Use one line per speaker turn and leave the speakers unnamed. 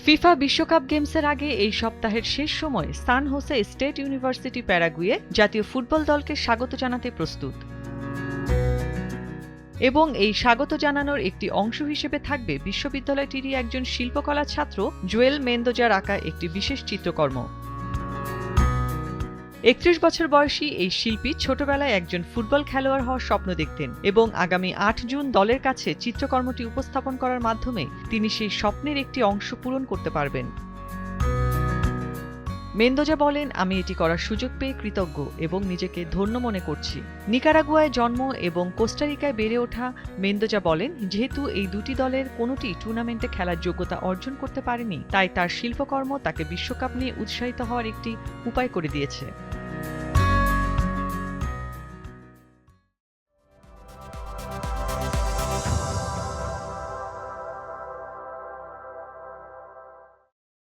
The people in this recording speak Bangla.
ফিফা বিশ্বকাপ গেমসের আগে এই সপ্তাহের শেষ সময়ে সান হোসে স্টেট ইউনিভার্সিটি প্যারাগুয়ে জাতীয় ফুটবল দলকে স্বাগত জানাতে প্রস্তুত এবং এই স্বাগত জানানোর একটি অংশ হিসেবে থাকবে বিশ্ববিদ্যালয়টিরই একজন শিল্পকলা ছাত্র জোয়েল মেন্দোজার আঁকা একটি বিশেষ চিত্রকর্ম। ৩১ বছর বয়সী এই শিল্পী ছোটবেলায় একজন ফুটবল খেলোয়াড় হওয়ার স্বপ্ন দেখতেন এবং আগামী ৮ জুন দলের কাছে চিত্রকর্মটি উপস্থাপন করার মাধ্যমে তিনি সেই স্বপ্নের একটি অংশ পূরণ করতে পারবেন। মেন্দোজা বলেন, আমি এটি করার সুযোগ পেয়ে কৃতজ্ঞ এবং নিজেকে ধন্য মনে করছি। নিকারাগুয়ায় জন্ম এবং কোস্টারিকায় বেড়ে ওঠা মেন্দোজা বলেন, যেহেতু এই দুটি দলের কোনোটি টুর্নামেন্টে খেলার যোগ্যতা অর্জন করতে পারেনি, তাই তার শিল্পকর্ম তাকে বিশ্বকাপ নিয়ে উৎসাহিত হওয়ার একটি উপায় করে দিয়েছে।